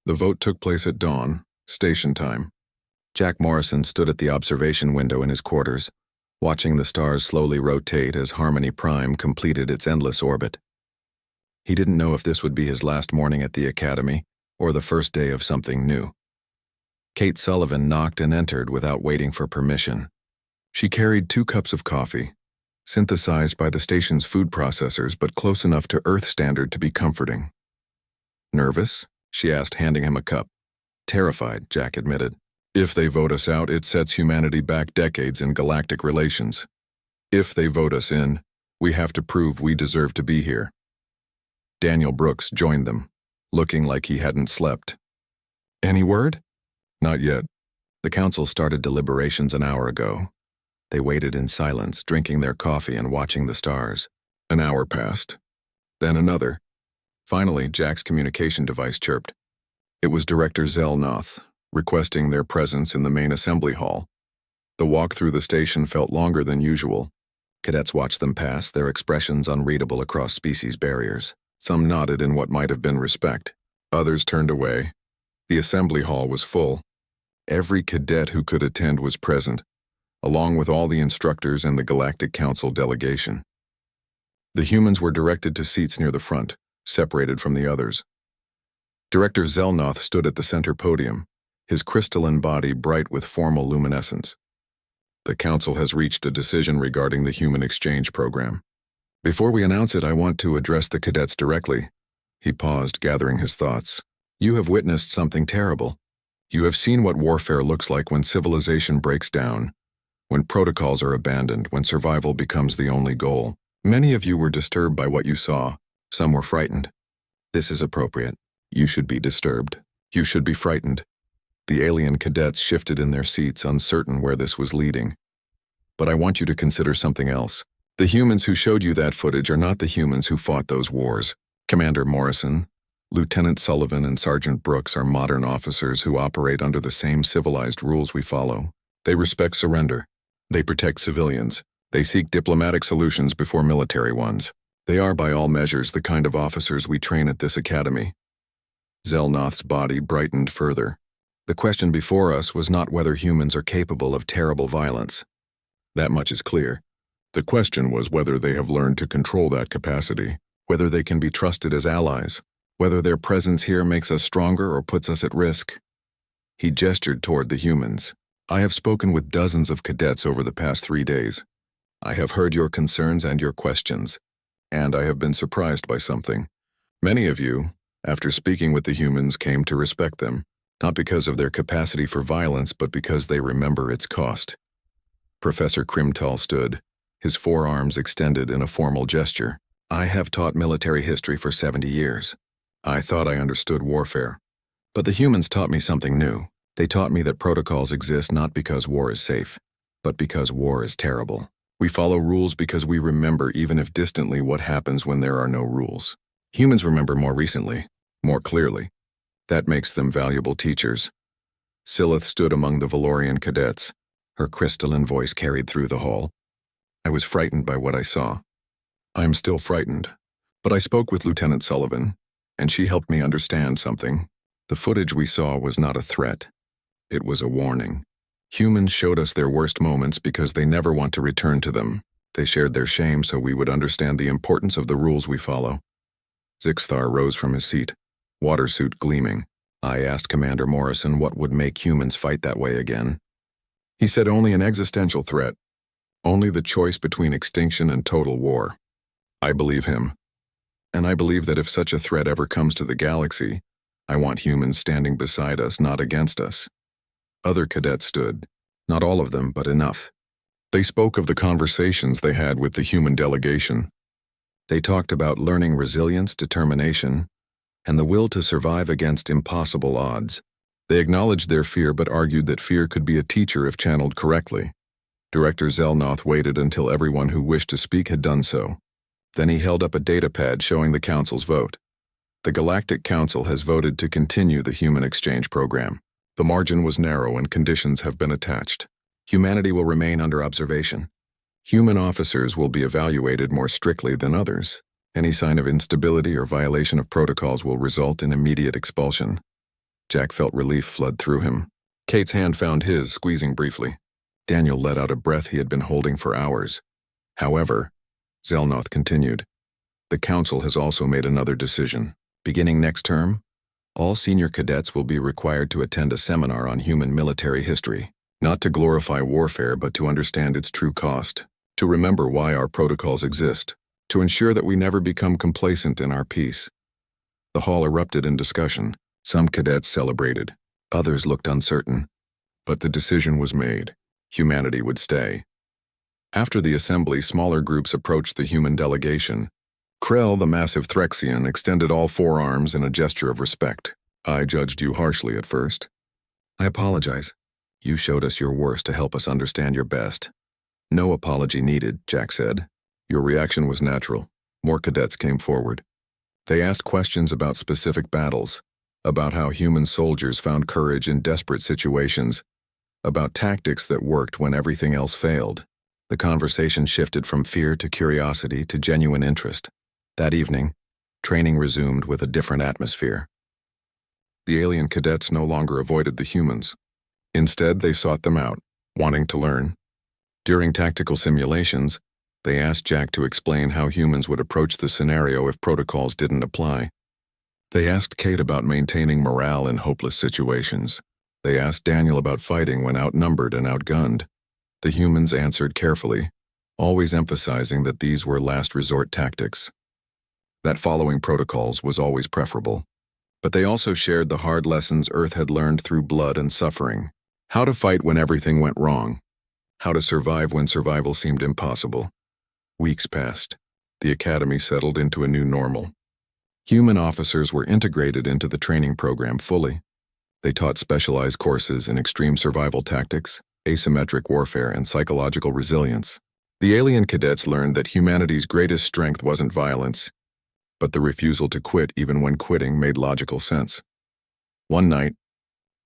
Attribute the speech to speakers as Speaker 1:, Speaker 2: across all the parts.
Speaker 1: The vote took place at dawn, station time. Jack Morrison stood at the observation window in his quarters, watching the stars slowly rotate as Harmony Prime completed its endless orbit. He didn't know if this would be his last morning at the academy or the first day of something new. Kate Sullivan knocked and entered without waiting for permission. She carried 2 cups of coffee, synthesized by the station's food processors but close enough to Earth standard to be comforting. "Nervous?" she asked, handing him a cup. "Terrified," Jack admitted. "If they vote us out, it sets humanity back decades in galactic relations. If they vote us in, we have to prove we deserve to be here." Daniel Brooks joined them, looking like he hadn't slept. "Any word?" "Not yet. The council started deliberations an hour ago." They waited in silence, drinking their coffee and watching the stars. An hour passed. Then another. Finally, Jack's communication device chirped. It was Director Zelnoth, requesting their presence in the main assembly hall. The walk through the station felt longer than usual. Cadets watched them pass, their expressions unreadable across species barriers. Some nodded in what might have been respect. Others turned away. The assembly hall was full. Every cadet who could attend was present, along with all the instructors and the Galactic Council delegation. The humans were directed to seats near the front, separated from the others. Director Zelnoth stood at the center podium, his crystalline body bright with formal luminescence. "The Council has reached a decision regarding the human exchange program. Before we announce it, I want to address the cadets directly." He paused, gathering his thoughts. "You have witnessed something terrible. You have seen what warfare looks like when civilization breaks down, when protocols are abandoned, when survival becomes the only goal. Many of you were disturbed by what you saw. Some were frightened. This is appropriate. You should be disturbed. You should be frightened." The alien cadets shifted in their seats, uncertain where this was leading. "But I want you to consider something else. The humans who showed you that footage are not the humans who fought those wars. Commander Morrison, Lieutenant Sullivan, and Sergeant Brooks are modern officers who operate under the same civilized rules we follow. They respect surrender. They protect civilians. They seek diplomatic solutions before military ones. They are, by all measures, the kind of officers we train at this academy." Zelnoth's body brightened further. "The question before us was not whether humans are capable of terrible violence. That much is clear. The question was whether they have learned to control that capacity, whether they can be trusted as allies, whether their presence here makes us stronger or puts us at risk." He gestured toward the humans. "I have spoken with dozens of cadets over the past 3 days. I have heard your concerns and your questions, and I have been surprised by something. Many of you, after speaking with the humans, came to respect them, not because of their capacity for violence, but because they remember its cost." Professor Krimtal stood, his forearms extended in a formal gesture. "I have taught military history for 70 years. I thought I understood warfare. But the humans taught me something new. They taught me that protocols exist not because war is safe, but because war is terrible. We follow rules because we remember, even if distantly, what happens when there are no rules. Humans remember more recently, more clearly. That makes them valuable teachers." Silith stood among the Valorian cadets. Her crystalline voice carried through the hall. "I was frightened by what I saw. I am still frightened. But I spoke with Lieutenant Sullivan, and she helped me understand something. The footage we saw was not a threat. It was a warning. Humans showed us their worst moments because they never want to return to them. They shared their shame so we would understand the importance of the rules we follow." Zixthar rose from his seat, water suit gleaming. "I asked Commander Morrison what would make humans fight that way again. He said only an existential threat. Only the choice between extinction and total war. I believe him. And I believe that if such a threat ever comes to the galaxy, I want humans standing beside us, not against us." Other cadets stood. Not all of them, but enough. They spoke of the conversations they had with the human delegation. They talked about learning resilience, determination, and the will to survive against impossible odds. They acknowledged their fear but argued that fear could be a teacher if channeled correctly. Director Zelnoth waited until everyone who wished to speak had done so. Then he held up a datapad showing the Council's vote. "The Galactic Council has voted to continue the human exchange program. The margin was narrow and conditions have been attached. Humanity will remain under observation. Human officers will be evaluated more strictly than others. Any sign of instability or violation of protocols will result in immediate expulsion." Jack felt relief flood through him. Kate's hand found his, squeezing briefly. Daniel let out a breath he had been holding for hours. However, Zelnoth continued, the council has also made another decision. Beginning next term, all senior cadets will be required to attend a seminar on human military history, not to glorify warfare but to understand its true cost, to remember why our protocols exist, to ensure that we never become complacent in our peace. The hall erupted in discussion. Some cadets celebrated, others looked uncertain. But the decision was made. Humanity would stay. After the assembly, smaller groups approached the human delegation. Krell, the massive Threxian, extended all four arms in a gesture of respect. I judged you harshly at first. I apologize. You showed us your worst to help us understand your best. No apology needed, Jack said. Your reaction was natural. More cadets came forward. They asked questions about specific battles, about how human soldiers found courage in desperate situations, about tactics that worked when everything else failed. The conversation shifted from fear to curiosity to genuine interest. That evening, training resumed with a different atmosphere. The alien cadets no longer avoided the humans. Instead, they sought them out, wanting to learn. During tactical simulations, they asked Jack to explain how humans would approach the scenario if protocols didn't apply. They asked Kate about maintaining morale in hopeless situations. They asked Daniel about fighting when outnumbered and outgunned. The humans answered carefully, always emphasizing that these were last resort tactics. That following protocols was always preferable. But they also shared the hard lessons Earth had learned through blood and suffering. How to fight when everything went wrong. How to survive when survival seemed impossible. Weeks passed. The academy settled into a new normal. Human officers were integrated into the training program fully. They taught specialized courses in extreme survival tactics, asymmetric warfare, and psychological resilience. The alien cadets learned that humanity's greatest strength wasn't violence, but the refusal to quit even when quitting made logical sense. One night,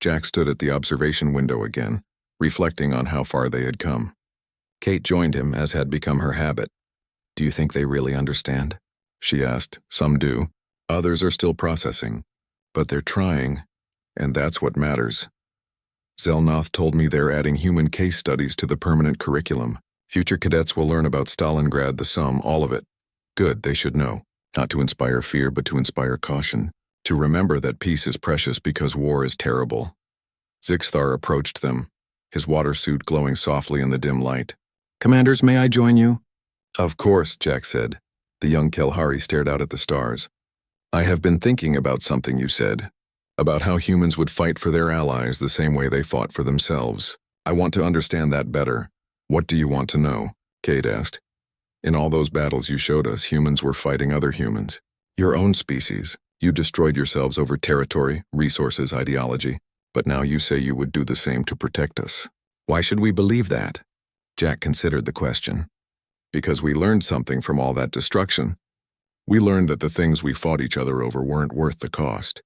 Speaker 1: Jack stood at the observation window again, reflecting on how far they had come. Kate joined him, as had become her habit. Do you think they really understand? She asked. Some do. Others are still processing. But they're trying, and that's what matters. Zelnoth told me they're adding human case studies to the permanent curriculum. Future cadets will learn about Stalingrad, the Somme, all of it. Good, they should know. Not to inspire fear, but to inspire caution. To remember that peace is precious because war is terrible. Zixthar approached them, his water suit glowing softly in the dim light. Commanders, may I join you? Of course, Jack said. The young Kelhari stared out at the stars. I have been thinking about something you said, about how humans would fight for their allies the same way they fought for themselves. I want to understand that better. What do you want to know? Kate asked. In all those battles you showed us, humans were fighting other humans. Your own species. You destroyed yourselves over territory, resources, ideology. But now you say you would do the same to protect us. Why should we believe that? Jack considered the question. Because we learned something from all that destruction. We learned that the things we fought each other over weren't worth the cost.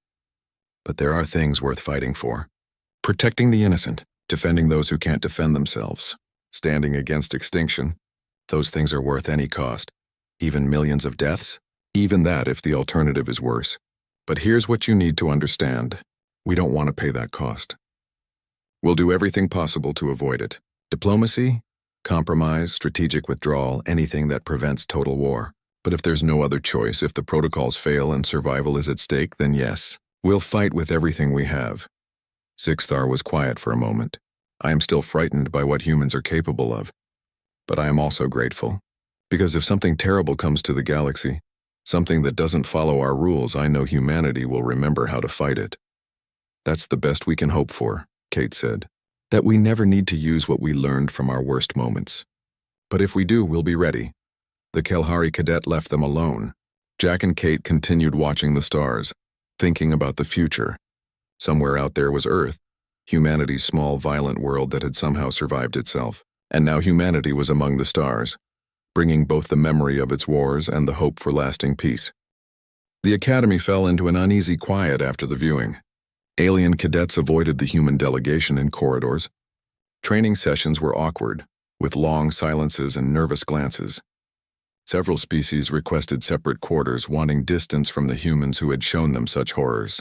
Speaker 1: But there are things worth fighting for. Protecting the innocent, defending those who can't defend themselves, standing against extinction. Those things are worth any cost. Even millions of deaths? Even that if the alternative is worse. But here's what you need to understand. We don't want to pay that cost. We'll do everything possible to avoid it. Diplomacy, compromise, strategic withdrawal, anything that prevents total war. But if there's no other choice, if the protocols fail and survival is at stake, then yes, we'll fight with everything we have. Zixthar was quiet for a moment. I am still frightened by what humans are capable of. But I am also grateful. Because if something terrible comes to the galaxy, something that doesn't follow our rules, I know humanity will remember how to fight it. That's the best we can hope for, Kate said. That we never need to use what we learned from our worst moments. But if we do, we'll be ready. The Kelhari cadet left them alone. Jack and Kate continued watching the stars, thinking about the future. Somewhere out there was Earth, humanity's small, violent world that had somehow survived itself. And now humanity was among the stars, bringing both the memory of its wars and the hope for lasting peace. The academy fell into an uneasy quiet after the viewing. Alien cadets avoided the human delegation in corridors. Training sessions were awkward, with long silences and nervous glances. Several species requested separate quarters, wanting distance from the humans who had shown them such horrors.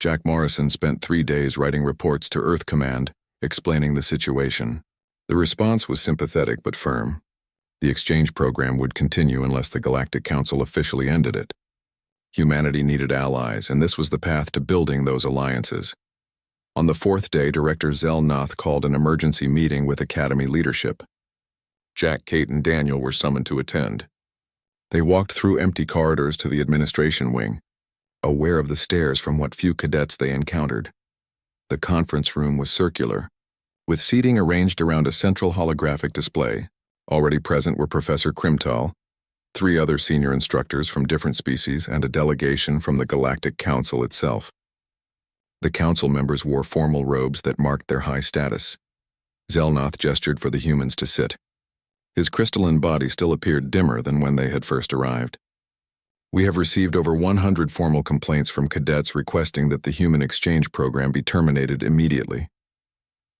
Speaker 1: Jack Morrison spent 3 days writing reports to Earth Command, explaining the situation. The response was sympathetic but firm. The exchange program would continue unless the Galactic Council officially ended it. Humanity needed allies, and this was the path to building those alliances. On the 4th day, Director Zelnoth called an emergency meeting with Academy leadership. Jack, Kate, and Daniel were summoned to attend. They walked through empty corridors to the administration wing, aware of the stares from what few cadets they encountered. The conference room was circular, with seating arranged around a central holographic display. Already present were Professor Krimtal, 3 other senior instructors from different species, and a delegation from the Galactic Council itself. The council members wore formal robes that marked their high status. Zelnoth gestured for the humans to sit. His crystalline body still appeared dimmer than when they had first arrived. We have received over 100 formal complaints from cadets requesting that the human exchange program be terminated immediately.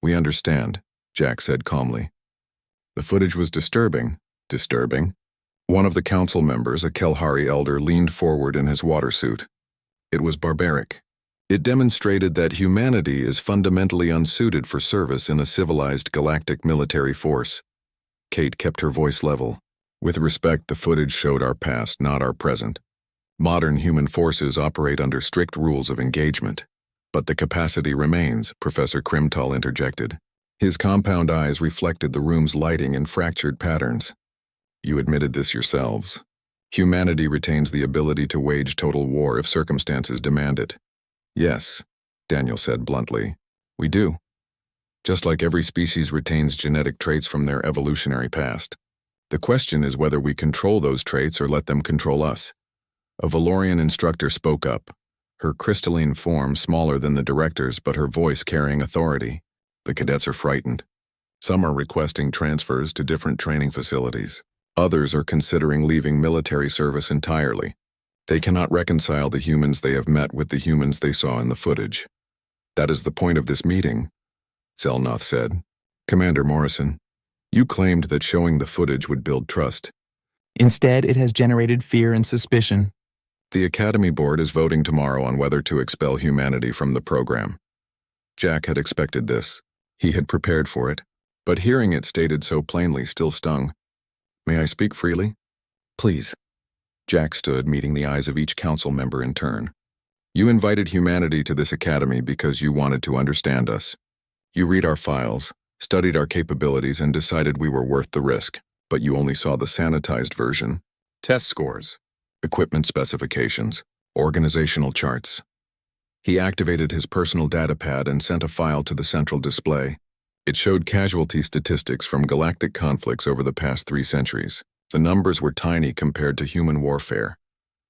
Speaker 1: We understand, Jack said calmly. The footage was disturbing. One of the council members, a Kelhari elder, leaned forward in his water suit. It was barbaric. It demonstrated that humanity is fundamentally unsuited for service in a civilized galactic military force. Kate kept her voice level. With respect, the footage showed our past, not our present. Modern human forces operate under strict rules of engagement. But the capacity remains, Professor Krimtal interjected. His compound eyes reflected the room's lighting in fractured patterns. You admitted this yourselves. Humanity retains the ability to wage total war if circumstances demand it. Yes, Daniel said bluntly. We do. Just like every species retains genetic traits from their evolutionary past. The question is whether we control those traits or let them control us. A Valorian instructor spoke up, her crystalline form smaller than the director's but her voice carrying authority. The cadets are frightened. Some are requesting transfers to different training facilities. Others are considering leaving military service entirely. They cannot reconcile the humans they have met with the humans they saw in the footage. That is the point of this meeting, Zelnoth said. Commander Morrison, you claimed that showing the footage would build trust.
Speaker 2: Instead, it has generated fear and suspicion.
Speaker 1: The Academy Board is voting tomorrow on whether to expel humanity from the program. Jack had expected this. He had prepared for it, but hearing it stated so plainly still stung. May I speak freely? Please. Jack stood, meeting the eyes of each council member in turn. You invited humanity to this academy because you wanted to understand us. You read our files, studied our capabilities, and decided we were worth the risk, but you only saw the sanitized version. Test scores, equipment specifications, organizational charts. He activated his personal data pad and sent a file to the central display. It showed casualty statistics from galactic conflicts over the past 3 centuries. The numbers were tiny compared to human warfare.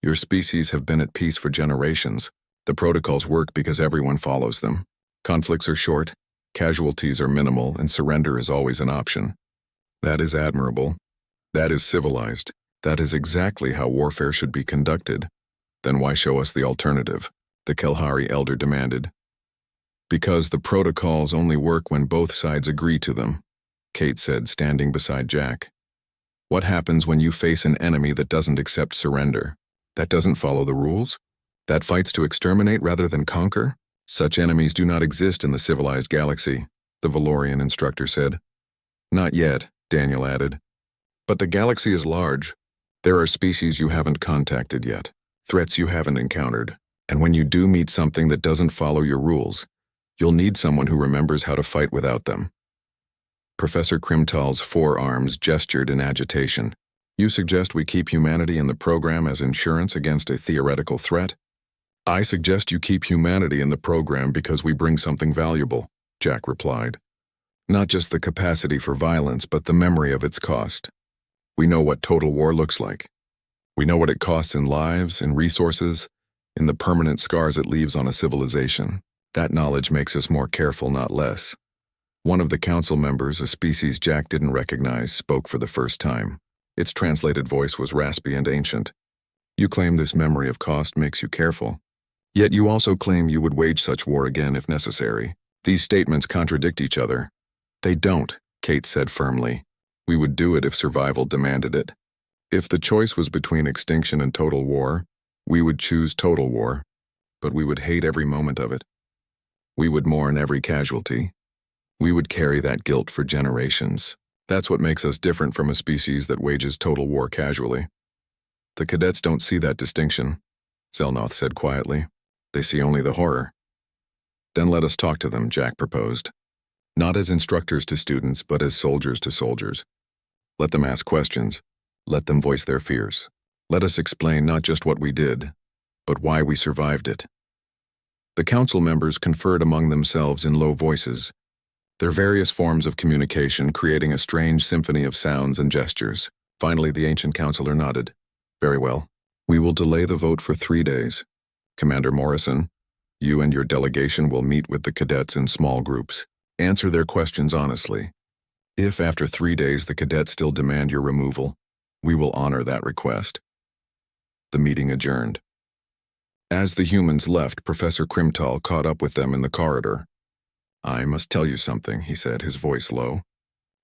Speaker 1: Your species have been at peace for generations. The protocols work because everyone follows them. Conflicts are short, casualties are minimal, and surrender is always an option. That is admirable. That is civilized. That is exactly how warfare should be conducted. Then why show us the alternative? The Kelhari elder demanded. Because the protocols only work when both sides agree to them, Kate said, standing beside Jack. What happens when you face an enemy that doesn't accept surrender? That doesn't follow the rules? That fights to exterminate rather than conquer? Such enemies do not exist in the civilized galaxy, the Valorian instructor said. Not yet, Daniel added. But the galaxy is large. There are species you haven't contacted yet, threats you haven't encountered, and when you do meet something that doesn't follow your rules, you'll need someone who remembers how to fight without them. Professor Krimtal's forearms gestured in agitation. You suggest we keep humanity in the program as insurance against a theoretical threat? I suggest you keep humanity in the program because we bring something valuable, Jack replied. Not just the capacity for violence, but the memory of its cost. We know what total war looks like. We know what it costs in lives, in resources, in the permanent scars it leaves on a civilization. That knowledge makes us more careful, not less. One of the council members, a species Jack didn't recognize, spoke for the first time. Its translated voice was raspy and ancient. You claim this memory of cost makes you careful. Yet you also claim you would wage such war again if necessary. These statements contradict each other. They don't, Kate said firmly. We would do it if survival demanded it. If the choice was between extinction and total war, we would choose total war. but we would hate every moment of it. We would mourn every casualty. We would carry that guilt for generations. That's what makes us different from a species that wages total war casually. The cadets don't see that distinction, Zelnoth said quietly. They see only the horror. Then let us talk to them, Jack proposed. Not as instructors to students, but as soldiers to soldiers. Let them ask questions. Let them voice their fears. Let us explain not just what we did, but why we survived it. The council members conferred among themselves in low voices, their various forms of communication creating a strange symphony of sounds and gestures. Finally, the ancient counselor nodded. Very well. We will delay the vote for 3 days. Commander Morrison, you and your delegation will meet with the cadets in small groups. Answer their questions honestly. If after 3 days the cadets still demand your removal, we will honor that request. The meeting adjourned. As the humans left, Professor Krimtal caught up with them in the corridor. I must tell you something, he said, his voice low.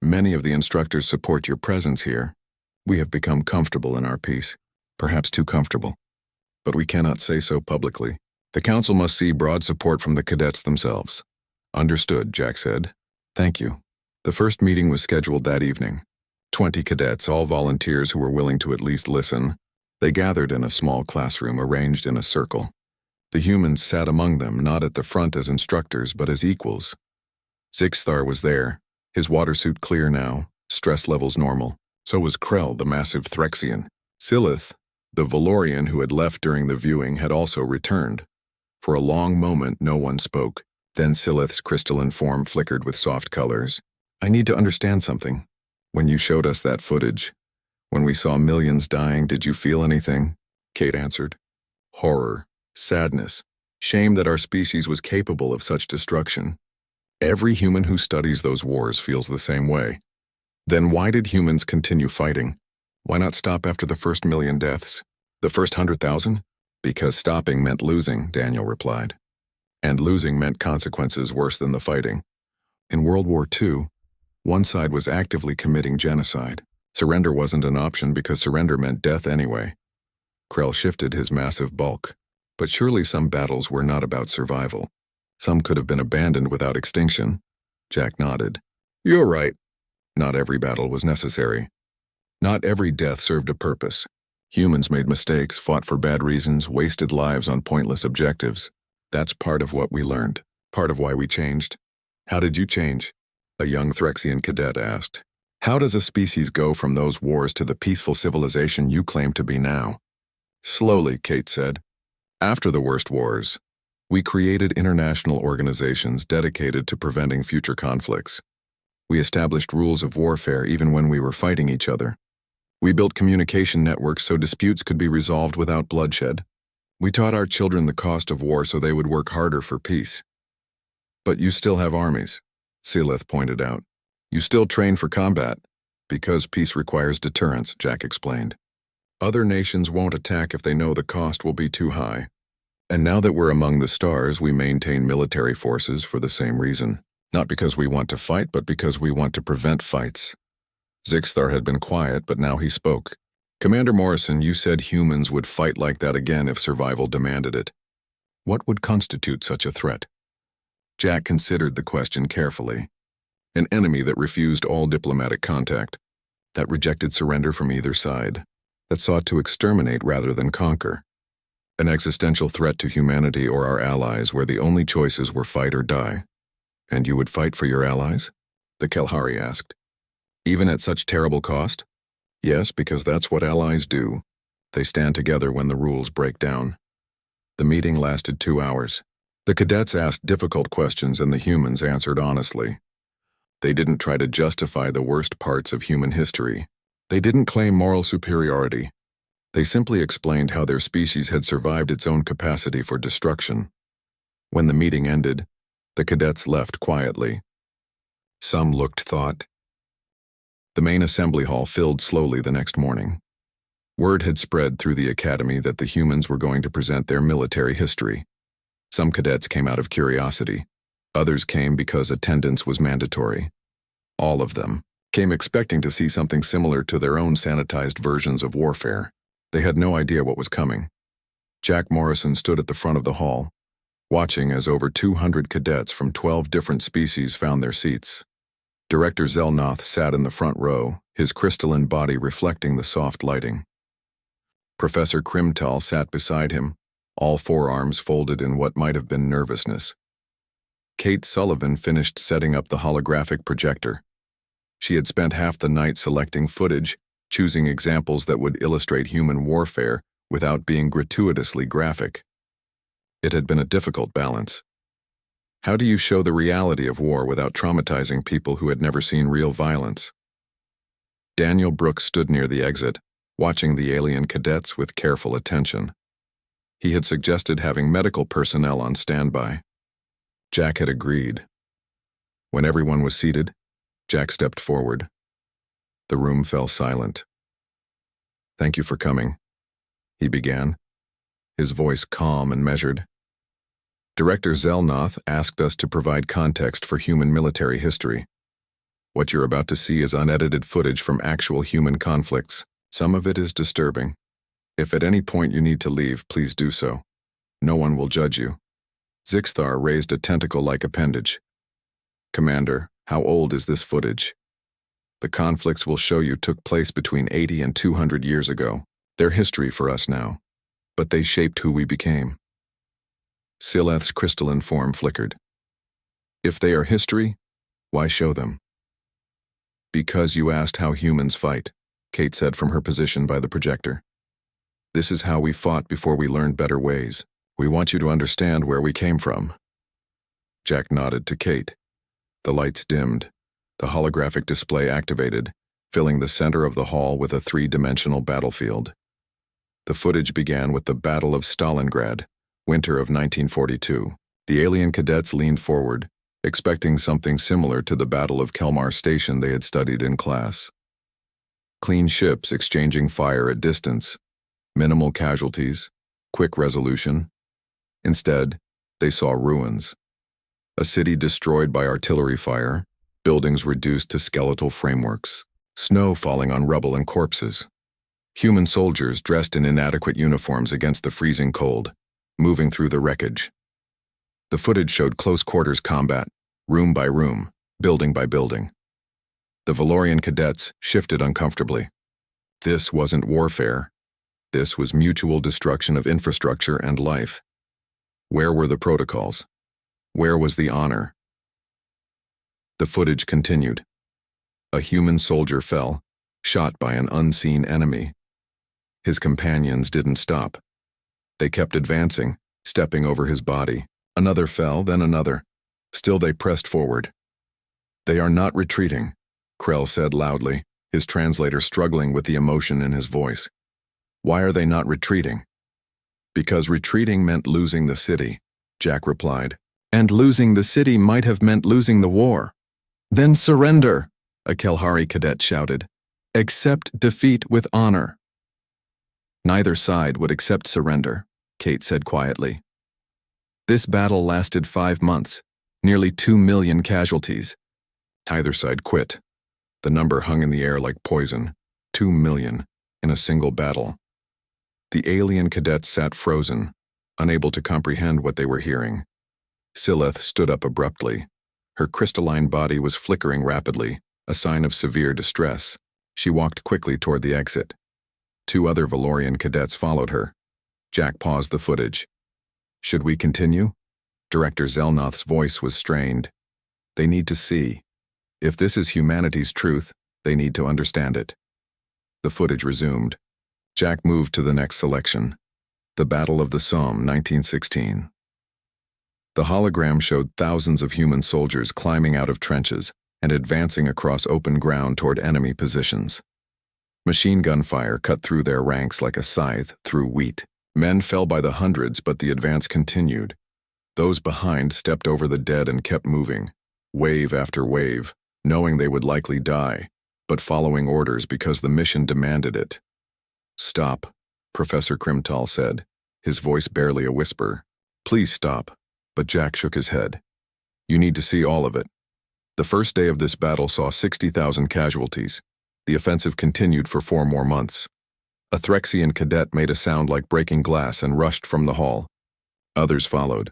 Speaker 1: Many of the instructors support your presence here. We have become comfortable in our peace, perhaps too comfortable. But we cannot say so publicly. The council must see broad support from the cadets themselves. Understood, Jack said. Thank you. The first meeting was scheduled that evening. 20 cadets, all volunteers who were willing to at least listen. They gathered in a small classroom arranged in a circle. The humans sat among them, not at the front as instructors, but as equals. Zixthar was there, his water suit clear now, stress levels normal. So was Krell, the massive Threxian. Silith, the Valorian who had left during the viewing, had also returned. For a long moment, no one spoke. Then Silith's crystalline form flickered with soft colors. I need to understand something. When you showed us that footage, when we saw millions dying, did you feel anything? Kate answered. Horror. Sadness, shame that our species was capable of such destruction. Every human who studies those wars feels the same way. Then why did humans continue fighting? Why not stop after the first 1,000,000 deaths? The first 100,000? Because stopping meant losing, Daniel replied. And losing meant consequences worse than the fighting. In World War II, one side was actively committing genocide. Surrender wasn't an option because surrender meant death anyway. Krell shifted his massive bulk. But surely some battles were not about survival. Some could have been abandoned without extinction. Jack nodded. You're right. Not every battle was necessary. Not every death served a purpose. Humans made mistakes, fought for bad reasons, wasted lives on pointless objectives. That's part of what we learned, part of why we changed. How did you change? A young Threxian cadet asked. How does a species go from those wars to the peaceful civilization you claim to be now? Slowly, Kate said. After the worst wars, we created international organizations dedicated to preventing future conflicts. We established rules of warfare even when we were fighting each other. We built communication networks so disputes could be resolved without bloodshed. We taught our children the cost of war so they would work harder for peace. But you still have armies, Silith pointed out. You still train for combat, because peace requires deterrence, Jack explained. Other nations won't attack if they know the cost will be too high. And now that we're among the stars, we maintain military forces for the same reason. Not because we want to fight, but because we want to prevent fights. Zixthar had been quiet, but now he spoke. Commander Morrison, you said humans would fight like that again if survival demanded it. What would constitute such a threat? Jack considered the question carefully. An enemy that refused all diplomatic contact, that rejected surrender from either side, that sought to exterminate rather than conquer. An existential threat to humanity or our allies where the only choices were fight or die. And you would fight for your allies? The Kelhari asked. Even at such terrible cost? Yes, because that's what allies do. They stand together when the rules break down. The meeting lasted 2 hours. The cadets asked difficult questions and the humans answered honestly. They didn't try to justify the worst parts of human history. They didn't claim moral superiority. They simply explained how their species had survived its own capacity for destruction. When the meeting ended, the cadets left quietly. Some looked thought. The main assembly hall filled slowly the next morning. Word had spread through the academy that the humans were going to present their military history. Some cadets came out of curiosity. Others came because attendance was mandatory. All of them came expecting to see something similar to their own sanitized versions of warfare. They had no idea what was coming. Jack Morrison stood at the front of the hall, watching as over 200 cadets from 12 different species found their seats. Director Zelnoth sat in the front row, his crystalline body reflecting the soft lighting. Professor Krimtal sat beside him, all forearms folded in what might have been nervousness. Kate Sullivan finished setting up the holographic projector. She had spent half the night selecting footage, choosing examples that would illustrate human warfare without being gratuitously graphic. It had been a difficult balance. How do you show the reality of war without traumatizing people who had never seen real violence? Daniel Brooks stood near the exit, watching the alien cadets with careful attention. He had suggested having medical personnel on standby. Jack had agreed. When everyone was seated, Jack stepped forward. The room fell silent. "Thank you for coming," he began, his voice calm and measured. "Director Zelnoth asked us to provide context for human military history. What you're about to see is unedited footage from actual human conflicts. Some of it is disturbing. If at any point you need to leave, please do so. No one will judge you." Zixthar raised a tentacle-like appendage. "Commander, how old is this footage?" "The conflicts we'll show you took place between 80 and 200 years ago. They're history for us now, but they shaped who we became." Sileth's crystalline form flickered. "If they are history, why show them?" "Because you asked how humans fight," Kate said from her position by the projector. "This is how we fought before we learned better ways. We want you to understand where we came from." Jack nodded to Kate. The lights dimmed. The holographic display activated, filling the center of the hall with a three-dimensional battlefield. The footage began with the Battle of Stalingrad, winter of 1942. The alien cadets leaned forward, expecting something similar to the Battle of Kelmar Station they had studied in class. Clean ships exchanging fire at distance, minimal casualties, quick resolution. Instead, they saw ruins. A city destroyed by artillery fire, buildings reduced to skeletal frameworks, snow falling on rubble and corpses. Human soldiers dressed in inadequate uniforms against the freezing cold, moving through the wreckage. The footage showed close-quarters combat, room by room, building by building. The Valorian cadets shifted uncomfortably. This wasn't warfare. This was mutual destruction of infrastructure and life. Where were the protocols? Where was the honor? The footage continued. A human soldier fell, shot by an unseen enemy. His companions didn't stop. They kept advancing, stepping over his body. Another fell, then another. Still they pressed forward. "They are not retreating," Krell said loudly, his translator struggling with the emotion in his voice. "Why are they not retreating?" "Because retreating meant losing the city," Jack replied. "And losing the city might have meant losing the war." "Then surrender," a Kelhari cadet shouted. "Accept defeat with honor." "Neither side would accept surrender," Kate said quietly. "This battle lasted 5 months, nearly 2 million casualties. Neither side quit. The number hung in the air like poison. 2 million in a single battle." The alien cadets sat frozen, unable to comprehend what they were hearing. Sileth stood up abruptly. Her crystalline body was flickering rapidly, a sign of severe distress. She walked quickly toward the exit. 2 other Valorian cadets followed her. Jack paused the footage. "Should we continue?" Director Zelnoth's voice was strained. "They need to see. If this is humanity's truth, they need to understand it." The footage resumed. Jack moved to the next selection. The Battle of the Somme, 1916. The hologram showed thousands of human soldiers climbing out of trenches and advancing across open ground toward enemy positions. Machine gun fire cut through their ranks like a scythe through wheat. Men fell by the hundreds, but the advance continued. Those behind stepped over the dead and kept moving, wave after wave, knowing they would likely die, but following orders because the mission demanded it. "Stop," Professor Krimtal said, his voice barely a whisper. "Please stop." But Jack shook his head. "You need to see all of it. The first day of this battle saw 60,000 casualties. The offensive continued for 4 more months. A Threxian cadet made a sound like breaking glass and rushed from the hall. Others followed.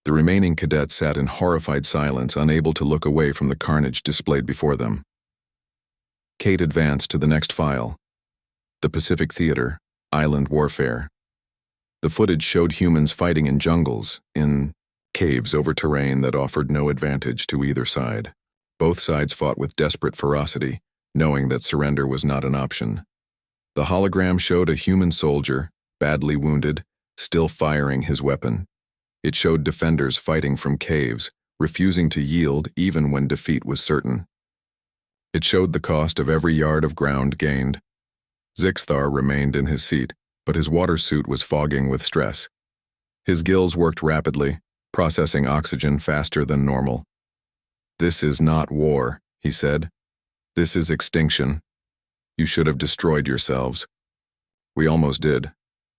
Speaker 1: The remaining cadets sat in horrified silence, unable to look away from the carnage displayed before them. Kate advanced to the next file. The Pacific Theater, Island Warfare. The footage showed humans fighting in jungles, in caves over terrain that offered no advantage to either side. Both sides fought with desperate ferocity, knowing that surrender was not an option. The hologram showed a human soldier, badly wounded, still firing his weapon. It showed defenders fighting from caves, refusing to yield even when defeat was certain. It showed the cost of every yard of ground gained. Zixthar remained in his seat, but his water suit was fogging with stress. His gills worked rapidly, processing oxygen faster than normal. "This is not war," he said. "This is extinction. You should have destroyed yourselves." "We almost did,"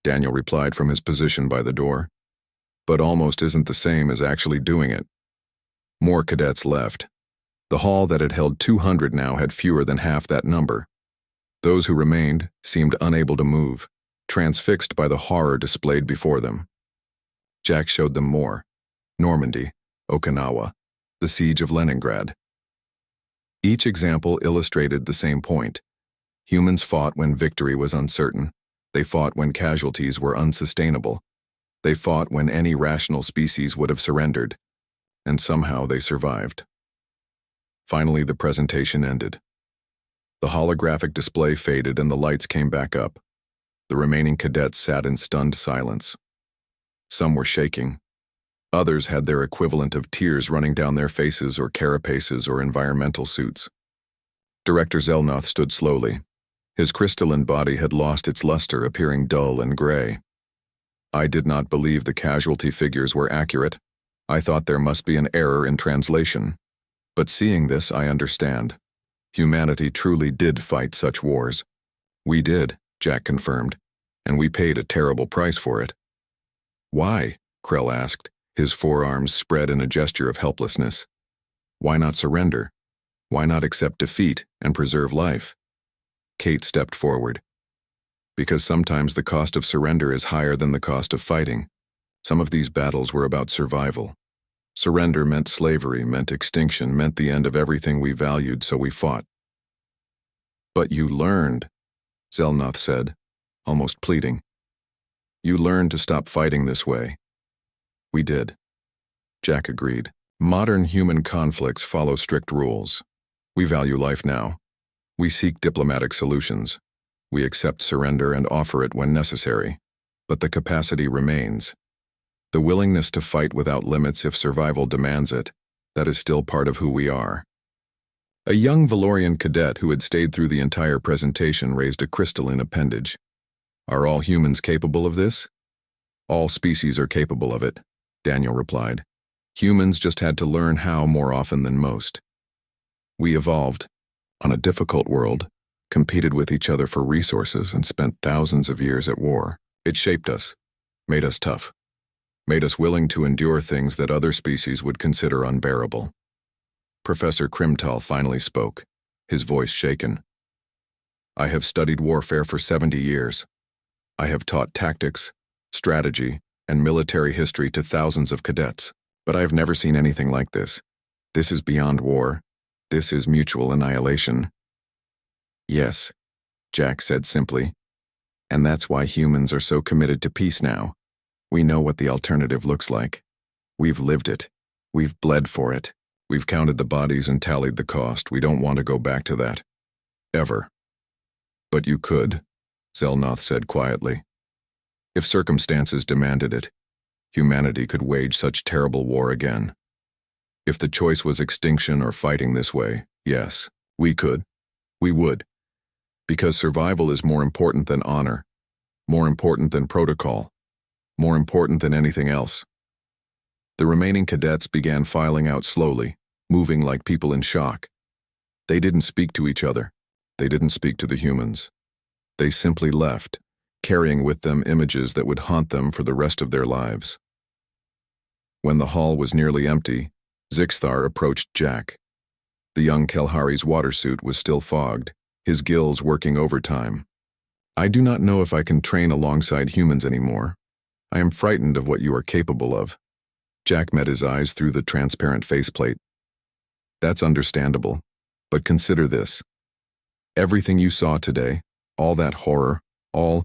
Speaker 1: Daniel replied from his position by the door. "But almost isn't the same as actually doing it." More cadets left. The hall that had held 200 now had fewer than half that number. Those who remained seemed unable to move, transfixed by the horror displayed before them. Jack showed them more. Normandy, Okinawa, the siege of Leningrad. Each example illustrated the same point. Humans fought when victory was uncertain. They fought when casualties were unsustainable. They fought when any rational species would have surrendered. And somehow they survived. Finally, the presentation ended. The holographic display faded and the lights came back up. The remaining cadets sat in stunned silence. Some were shaking. Others had their equivalent of tears running down their faces or carapaces or environmental suits. Director Zelnoth stood slowly. His crystalline body had lost its luster, appearing dull and gray. "I did not believe the casualty figures were accurate. I thought there must be an error in translation. But seeing this, I understand. Humanity truly did fight such wars." "We did," Jack confirmed, "and we paid a terrible price for it." "Why?" Krell asked, his forearms spread in a gesture of helplessness. "Why not surrender? Why not accept defeat and preserve life?" Kate stepped forward. "Because sometimes the cost of surrender is higher than the cost of fighting. Some of these battles were about survival. Surrender meant slavery, meant extinction, meant the end of everything we valued, so we fought." "But you learned," Zelnoth said, almost pleading. "You learned to stop fighting this way." "We did," Jack agreed. "Modern human conflicts follow strict rules. We value life now. We seek diplomatic solutions. We accept surrender and offer it when necessary. But the capacity remains. The willingness to fight without limits if survival demands it, that is still part of who we are." A young Valorian cadet who had stayed through the entire presentation raised a crystalline appendage. "Are all humans capable of this?" "All species are capable of it," Daniel replied. "Humans just had to learn how more often than most. We evolved on a difficult world, competed with each other for resources, and spent thousands of years at war. It shaped us, made us tough, made us willing to endure things that other species would consider unbearable." Professor Krimtal finally spoke, his voice shaken. "I have studied warfare for 70 years. I have taught tactics, strategy, and military history to thousands of cadets, but I have never seen anything like this. This is beyond war. This is mutual annihilation." "Yes," Jack said simply. "And that's why humans are so committed to peace now. We know what the alternative looks like. We've lived it. We've bled for it. We've counted the bodies and tallied the cost. We don't want to go back to that. Ever." "But you could," Zelnoth said quietly. "If circumstances demanded it, humanity could wage such terrible war again. If the choice was extinction or fighting this way, yes, we could. We would. Because survival is more important than honor, more important than protocol, more important than anything else." The remaining cadets began filing out slowly, moving like people in shock. They didn't speak to each other. They didn't speak to the humans. They simply left, carrying with them images that would haunt them for the rest of their lives. When the hall was nearly empty, Zixthar approached Jack. The young Kelhari's water suit was still fogged, his gills working overtime. I do not know if I can train alongside humans anymore. I am frightened of what you are capable of. Jack met his eyes through the transparent faceplate. That's understandable, but consider this. Everything you saw today, all that horror, all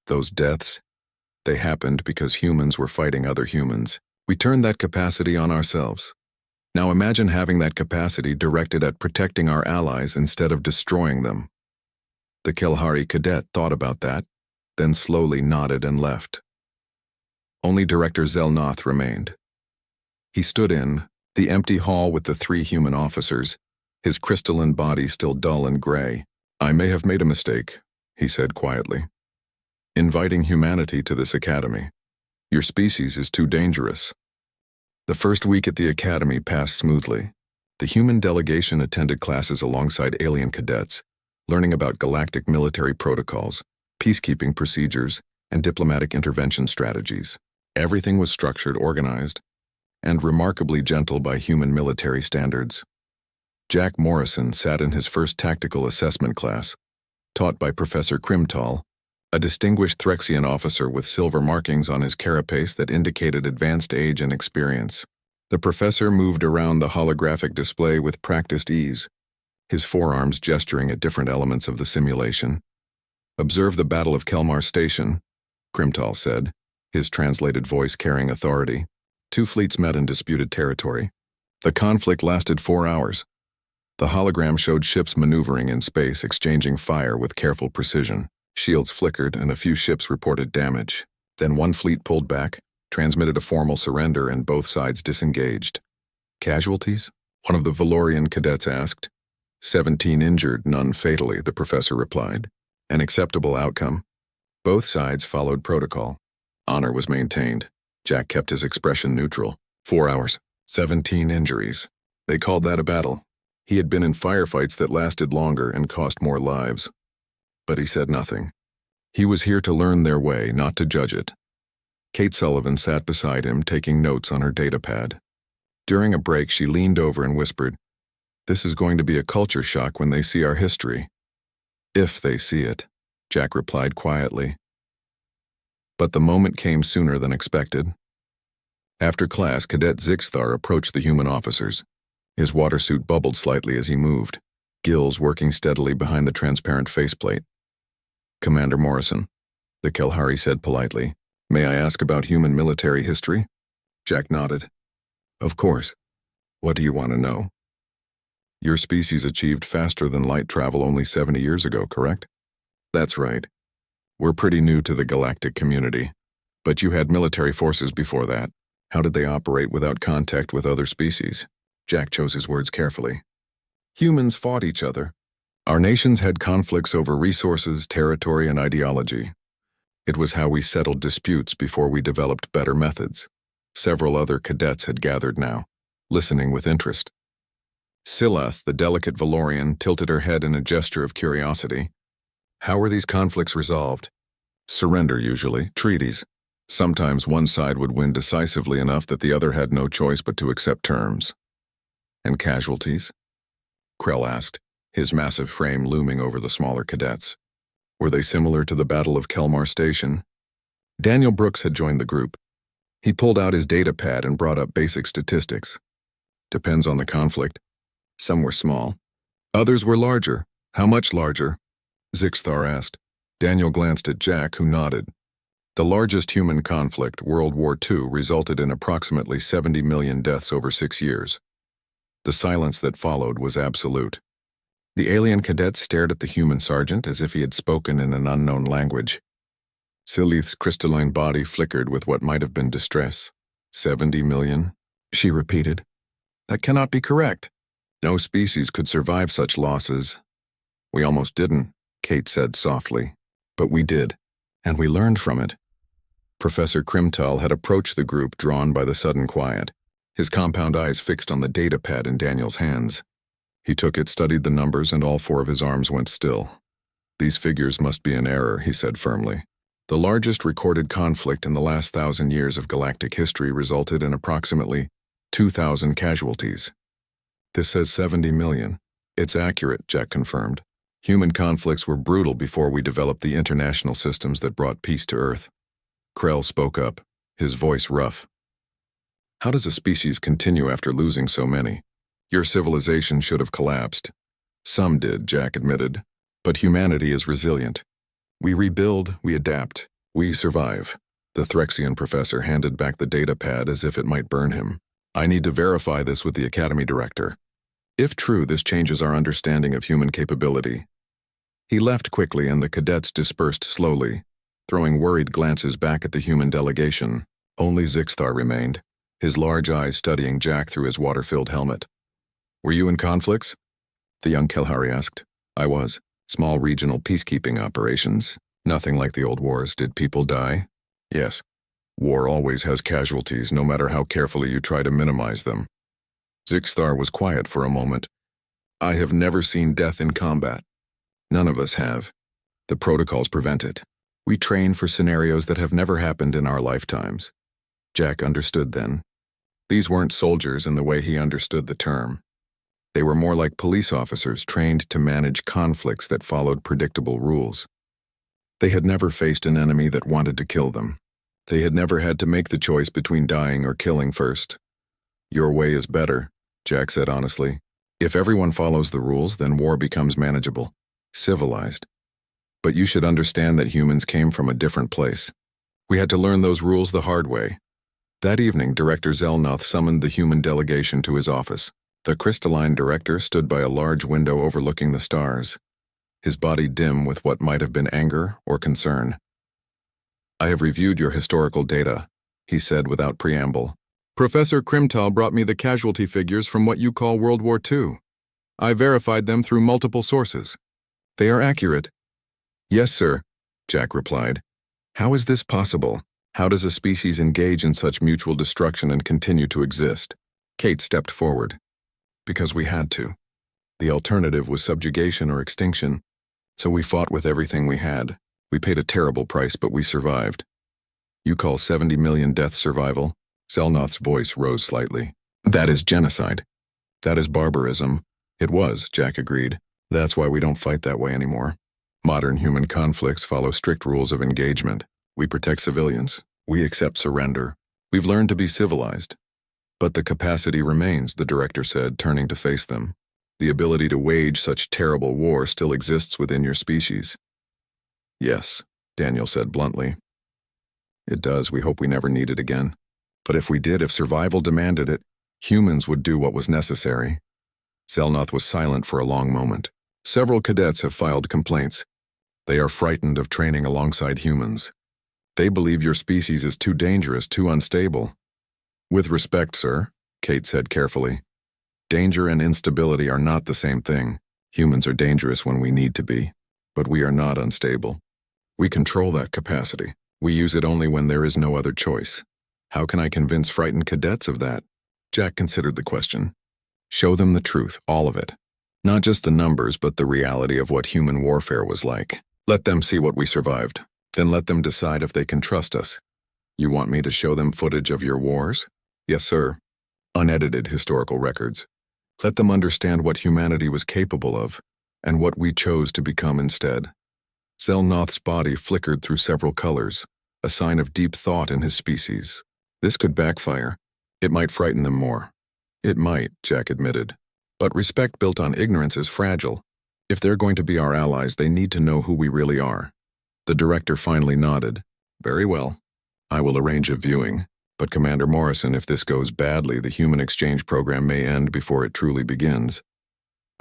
Speaker 1: those deaths, they happened because humans were fighting other humans. We turned that capacity on ourselves. Now imagine having that capacity directed at protecting our allies instead of destroying them. The Kelhari cadet thought about that, then slowly nodded and left. Only Director Zelnoth remained. He stood in the empty hall with the 3 human officers, his crystalline body still dull and gray. I may have made a mistake, he said quietly. Inviting humanity to this academy. Your species is too dangerous. The first week at the academy passed smoothly. The human delegation attended classes alongside alien cadets, learning about galactic military protocols, peacekeeping procedures, and diplomatic intervention strategies. Everything was structured, organized, and remarkably gentle by human military standards. Jack Morrison sat in his first tactical assessment class, taught by Professor Krimtal, a distinguished Threxian officer with silver markings on his carapace that indicated advanced age and experience. The professor moved around the holographic display with practiced ease, his forearms gesturing at different elements of the simulation. Observe the Battle of Kelmar Station, Krimtal said, his translated voice carrying authority. 2 fleets met in disputed territory. The conflict lasted 4 hours. The hologram showed ships maneuvering in space, exchanging fire with careful precision. Shields flickered and a few ships reported damage. Then one fleet pulled back, transmitted a formal surrender, and both sides disengaged. Casualties? One of the Valorian cadets asked. 17 injured, none fatally, the professor replied. An acceptable outcome. Both sides followed protocol. Honor was maintained. Jack kept his expression neutral. 4 hours, 17 injuries. They called that a battle. He had been in firefights that lasted longer and cost more lives. But he said nothing. He was here to learn their way, not to judge it. Kate Sullivan sat beside him, taking notes on her datapad. During a break, she leaned over and whispered, "This is going to be a culture shock when they see our history." "If they see it," Jack replied quietly. But the moment came sooner than expected. After class, Cadet Zixthar approached the human officers. His water suit bubbled slightly as he moved, gills working steadily behind the transparent faceplate. "Commander Morrison," the Kelhari said politely, "may I ask about human military history?" Jack nodded. "Of course. What do you want to know?" "Your species achieved faster than light travel only 70 years ago, correct?" "That's right. We're pretty new to the galactic community. But you had military forces before that. How did they operate without contact with other species?" Jack chose his words carefully. "Humans fought each other. Our nations had conflicts over resources, territory, and ideology. It was how we settled disputes before we developed better methods." Several other cadets had gathered now, listening with interest. Silath, the delicate Valorian, tilted her head in a gesture of curiosity. "How were these conflicts resolved?" "Surrender, usually. Treaties. Sometimes one side would win decisively enough that the other had no choice but to accept terms." "And casualties?" Krell asked, his massive frame looming over the smaller cadets. "Were they similar to the Battle of Kelmar Station?" Daniel Brooks had joined the group. He pulled out his data pad and brought up basic statistics. "Depends on the conflict. Some were small. Others were larger. How much larger?" Zixthar asked. Daniel glanced at Jack, who nodded. The largest human conflict, World War II, resulted in approximately 70 million deaths over 6 years. The silence that followed was absolute. The alien cadet stared at the human sergeant as if he had spoken in an unknown language. Silith's crystalline body flickered with what might have been distress. 70 million, she repeated. "That cannot be correct. No species could survive such losses." "We almost didn't," Kate said softly. "But we did, and we learned from it." Professor Krimtal had approached the group, drawn by the sudden quiet, his compound eyes fixed on the data pad in Daniel's hands. He took it, studied the numbers, and all 4 of his arms went still. "These figures must be in error," he said firmly. "The largest recorded conflict in the last 1,000 years of galactic history resulted in approximately 2,000 casualties. This says 70 million. It's accurate," Jack confirmed. Human conflicts were brutal before we developed the international systems that brought peace to Earth. Krell spoke up, his voice rough. How does a species continue after losing so many? Your civilization should have collapsed. Some did, Jack admitted, but humanity is resilient. We rebuild, we adapt, we survive. The Threxian professor handed back the data pad as if it might burn him. I need to verify this with the Academy director. If true, this changes our understanding of human capability. He left quickly and the cadets dispersed slowly, throwing worried glances back at the human delegation. Only Zixtar remained, his large eyes studying Jack through his water-filled helmet. Were you in conflicts? The young Kelhari asked. I was. Small regional peacekeeping operations. Nothing like the old wars. Did people die? Yes. War always has casualties, no matter how carefully you try to minimize them. Zixtar was quiet for a moment. I have never seen death in combat. None of us have. The protocols prevent it. We train for scenarios that have never happened in our lifetimes. Jack understood then. These weren't soldiers in the way he understood the term. They were more like police officers trained to manage conflicts that followed predictable rules. They had never faced an enemy that wanted to kill them. They had never had to make the choice between dying or killing first. Your way is better, Jack said honestly. If everyone follows the rules, then war becomes manageable, civilized. But you should understand that humans came from a different place. We had to learn those rules the hard way. That evening, Director Zelnoth summoned the human delegation to his office. The crystalline director stood by a large window overlooking the stars, his body dim with what might have been anger or concern. I have reviewed your historical data, he said without preamble. Professor Krimtal brought me the casualty figures from what you call World War II. I verified them through multiple sources. They are accurate. Yes, sir, Jack replied. How is this possible? How does a species engage in such mutual destruction and continue to exist? Kate stepped forward. Because we had to. The alternative was subjugation or extinction, so we fought with everything we had. We paid a terrible price, but we survived. You call 70 million deaths survival? Zelnoth's voice rose slightly. That is genocide. That is barbarism. It was, Jack agreed. That's why we don't fight that way anymore. Modern human conflicts follow strict rules of engagement. We protect civilians. We accept surrender. We've learned to be civilized. But the capacity remains, the director said, turning to face them. The ability to wage such terrible war still exists within your species. Yes, Daniel said bluntly. It does. We hope we never need it again. But if we did, if survival demanded it, humans would do what was necessary. Zelnoth was silent for a long moment. Several cadets have filed complaints. They are frightened of training alongside humans. They believe your species is too dangerous, too unstable. With respect, sir, Kate said carefully. Danger and instability are not the same thing. Humans are dangerous when we need to be, but we are not unstable. We control that capacity. We use it only when there is no other choice. How can I convince frightened cadets of that? Jack considered the question. Show them the truth, all of it. Not just the numbers, but the reality of what human warfare was like. Let them see what we survived. Then let them decide if they can trust us. You want me to show them footage of your wars? Yes, sir. Unedited historical records. Let them understand what humanity was capable of, and what we chose to become instead. Zelnoth's body flickered through several colors, a sign of deep thought in his species. This could backfire. It might frighten them more. It might, Jack admitted. But respect built on ignorance is fragile. If they're going to be our allies, they need to know who we really are. The director finally nodded. Very well. I will arrange a viewing. But Commander Morrison, if this goes badly, the human exchange program may end before it truly begins.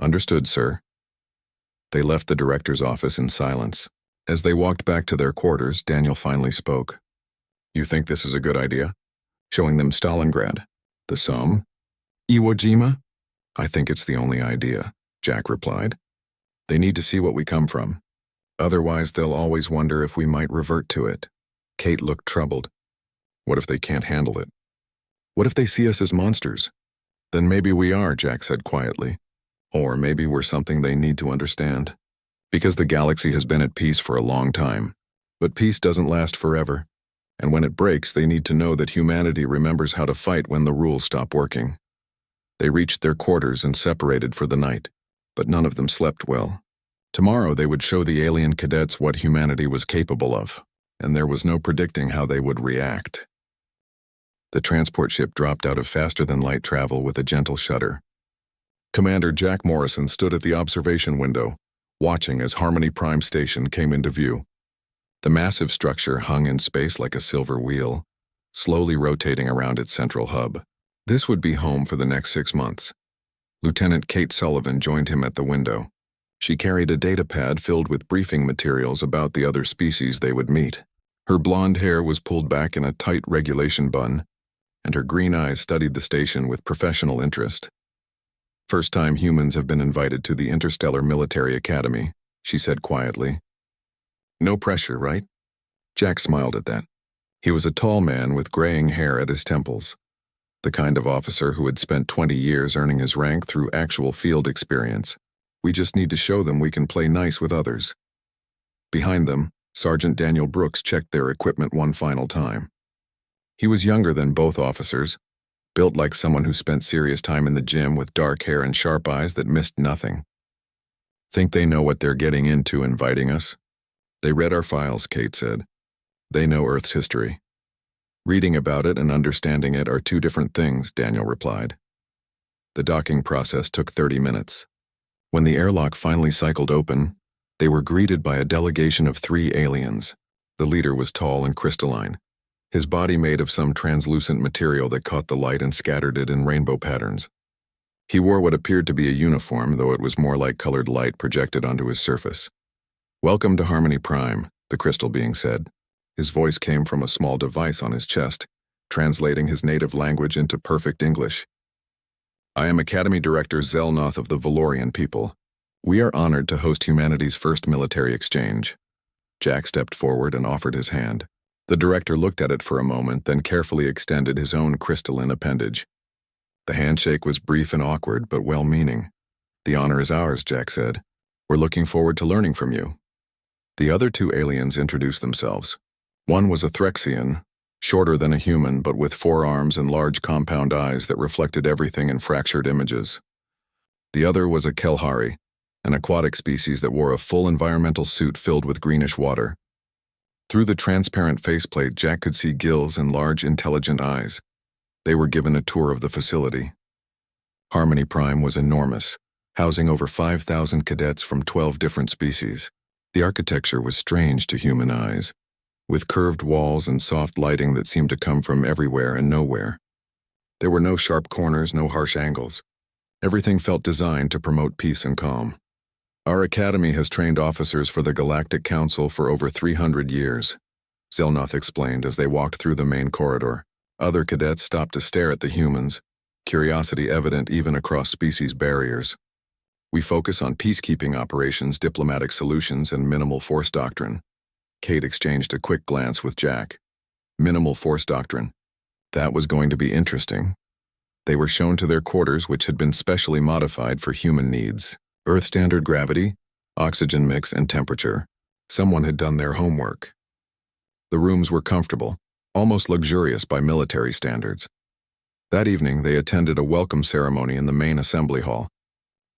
Speaker 1: Understood, sir. They left the director's office in silence. As they walked back to their quarters, Daniel finally spoke. You think this is a good idea? Showing them Stalingrad? The Somme? Iwo Jima? I think it's the only idea, Jack replied. They need to see what we come from. Otherwise, they'll always wonder if we might revert to it. Kate looked troubled. What if they can't handle it? What if they see us as monsters? Then maybe we are, Jack said quietly. Or maybe we're something they need to understand. Because the galaxy has been at peace for a long time. But peace doesn't last forever. And when it breaks, they need to know that humanity remembers how to fight when the rules stop working. They reached their quarters and separated for the night, but none of them slept well. Tomorrow they would show the alien cadets what humanity was capable of, and there was no predicting how they would react. The transport ship dropped out of faster-than-light travel with a gentle shudder. Commander Jack Morrison stood at the observation window, watching as Harmony Prime Station came into view. The massive structure hung in space like a silver wheel, slowly rotating around its central hub. This would be home for the next 6 months. Lieutenant Kate Sullivan joined him at the window. She carried a data pad filled with briefing materials about the other species they would meet. Her blonde hair was pulled back in a tight regulation bun, and her green eyes studied the station with professional interest. "First time humans have been invited to the Interstellar Military Academy," she said quietly. "No pressure, right?" Jack smiled at that. He was a tall man with graying hair at his temples, the kind of officer who had spent 20 years earning his rank through actual field experience. "We just need to show them we can play nice with others." Behind them, Sergeant Daniel Brooks checked their equipment one final time. He was younger than both officers, built like someone who spent serious time in the gym with dark hair and sharp eyes that missed nothing. "Think they know what they're getting into inviting us?" "They read our files," Kate said. "They know Earth's history." "Reading about it and understanding it are two different things," Daniel replied. The docking process took 30 minutes. When the airlock finally cycled open, they were greeted by a delegation of 3 aliens. The leader was tall and crystalline, his body made of some translucent material that caught the light and scattered it in rainbow patterns. He wore what appeared to be a uniform, though it was more like colored light projected onto his surface. "Welcome to Harmony Prime," the crystal being said. His voice came from a small device on his chest, translating his native language into perfect English. "I am Academy Director Zelnoth of the Valorian people. We are honored to host humanity's first military exchange." Jack stepped forward and offered his hand. The director looked at it for a moment, then carefully extended his own crystalline appendage. The handshake was brief and awkward, but well-meaning. "The honor is ours," Jack said. "We're looking forward to learning from you." The other 2 aliens introduced themselves. One was a Threxian, shorter than a human but with 4 arms and large compound eyes that reflected everything in fractured images. The other was a Kelhari, an aquatic species that wore a full environmental suit filled with greenish water. Through the transparent faceplate, Jack could see gills and large, intelligent eyes. They were given a tour of the facility. Harmony Prime was enormous, housing over 5,000 cadets from 12 different species. The architecture was strange to human eyes, with curved walls and soft lighting that seemed to come from everywhere and nowhere. There were no sharp corners, no harsh angles. Everything felt designed to promote peace and calm. "Our academy has trained officers for the Galactic Council for over 300 years, Zelnoth explained as they walked through the main corridor. Other cadets stopped to stare at the humans, curiosity evident even across species barriers. "We focus on peacekeeping operations, diplomatic solutions, and minimal force doctrine." Kate exchanged a quick glance with Jack. Minimal force doctrine. That was going to be interesting. They were shown to their quarters, which had been specially modified for human needs. Earth standard gravity, oxygen mix, and temperature. Someone had done their homework. The rooms were comfortable, almost luxurious by military standards. That evening, they attended a welcome ceremony in the main assembly hall.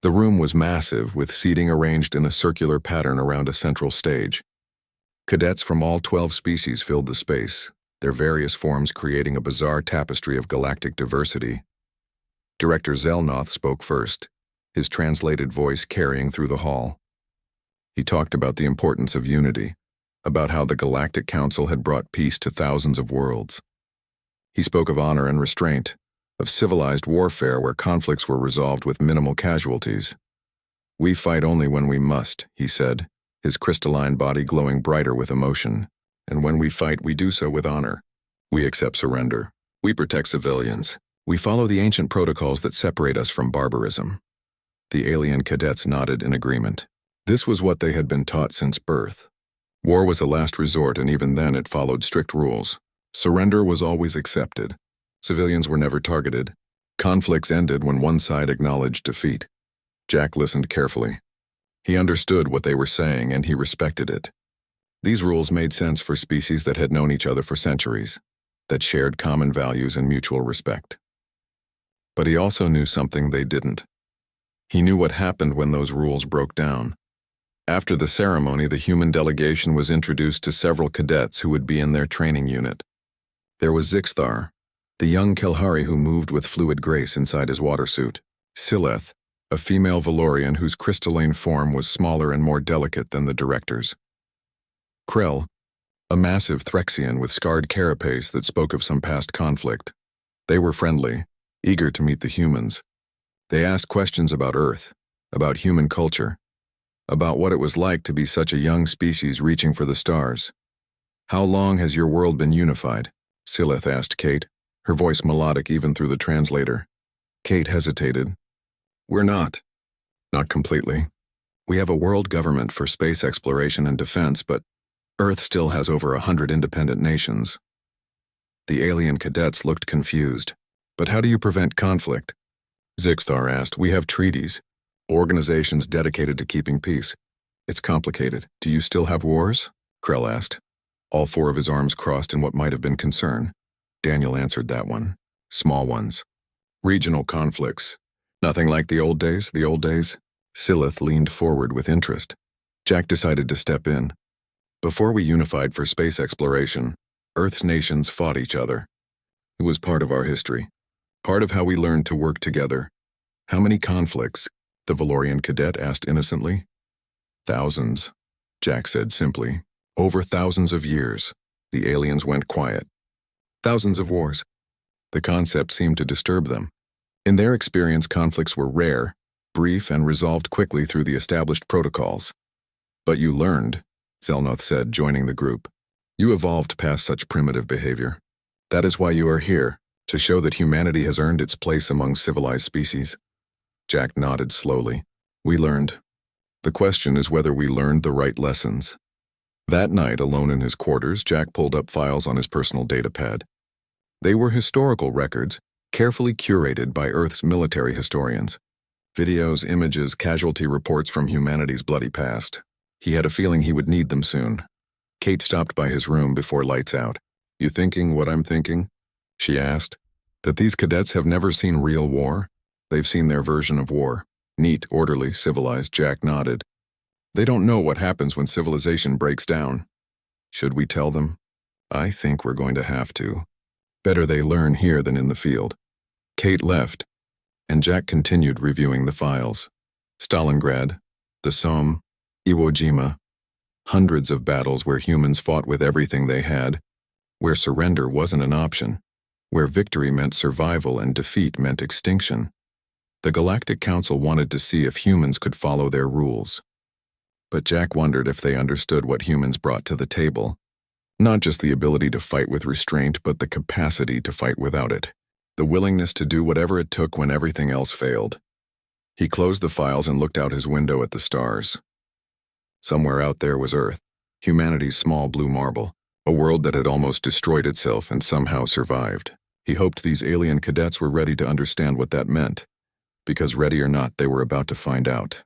Speaker 1: The room was massive, with seating arranged in a circular pattern around a central stage. Cadets from all 12 species filled the space, their various forms creating a bizarre tapestry of galactic diversity. Director Zelnoth spoke first, his translated voice carrying through the hall. He talked about the importance of unity, about how the Galactic Council had brought peace to thousands of worlds. He spoke of honor and restraint, of civilized warfare where conflicts were resolved with minimal casualties. "We fight only when we must," he said, his crystalline body glowing brighter with emotion. "And when we fight, we do so with honor. We accept surrender. We protect civilians. We follow the ancient protocols that separate us from barbarism." The alien cadets nodded in agreement. This was what they had been taught since birth. War was a last resort, and even then it followed strict rules. Surrender was always accepted. Civilians were never targeted. Conflicts ended when one side acknowledged defeat. Jack listened carefully. He understood what they were saying, and he respected it. These rules made sense for species that had known each other for centuries, that shared common values and mutual respect. But he also knew something they didn't. He knew what happened when those rules broke down. After the ceremony, the human delegation was introduced to several cadets who would be in their training unit. There was Zixthar, the young Kelhari who moved with fluid grace inside his water suit. Sileth, a female Valorian whose crystalline form was smaller and more delicate than the director's. Krell, a massive Threxian with scarred carapace that spoke of some past conflict. They were friendly, eager to meet the humans. They asked questions about Earth, about human culture, about what it was like to be such a young species reaching for the stars. "How long has your world been unified?" Sileth asked Kate, her voice melodic even through the translator. Kate hesitated. "We're not completely. We have a world government for space exploration and defense, but Earth still has over 100 independent nations." The alien cadets looked confused. "But how do you prevent conflict?" Zixthar asked. "We have treaties, organizations dedicated to keeping peace. It's complicated. Do you still have wars?" Krell asked, all four of his arms crossed in what might have been concern. Daniel answered that one. "Small ones. Regional conflicts. Nothing like the old days, Sileth leaned forward with interest. Jack decided to step in. "Before we unified for space exploration, Earth's nations fought each other. It was part of our history, part of how we learned to work together." "How many conflicts?" the Valorian cadet asked innocently. "Thousands," Jack said simply. "Over thousands of years." The aliens went quiet. "Thousands of wars." The concept seemed to disturb them. In their experience, conflicts were rare, brief, and resolved quickly through the established protocols. "But you learned," Zelnoth said, joining the group. "You evolved past such primitive behavior. That is why you are here, to show that humanity has earned its place among civilized species." Jack nodded slowly. "We learned. The question is whether we learned the right lessons." That night, alone in his quarters, Jack pulled up files on his personal datapad. They were historical records, carefully curated by Earth's military historians. Videos, images, casualty reports from humanity's bloody past. He had a feeling he would need them soon. Kate stopped by his room before lights out. "You thinking what I'm thinking?" she asked. "That these cadets have never seen real war? They've seen their version of war. Neat, orderly, civilized." Jack nodded. "They don't know what happens when civilization breaks down." "Should we tell them?" "I think we're going to have to. Better they learn here than in the field." Kate left, and Jack continued reviewing the files. Stalingrad, the Somme, Iwo Jima. Hundreds of battles where humans fought with everything they had, where surrender wasn't an option, where victory meant survival and defeat meant extinction. The Galactic Council wanted to see if humans could follow their rules. But Jack wondered if they understood what humans brought to the table. Not just the ability to fight with restraint, but the capacity to fight without it. The willingness to do whatever it took when everything else failed. He closed the files and looked out his window at the stars. Somewhere out there was Earth, humanity's small blue marble, a world that had almost destroyed itself and somehow survived. He hoped these alien cadets were ready to understand what that meant, because ready or not, they were about to find out.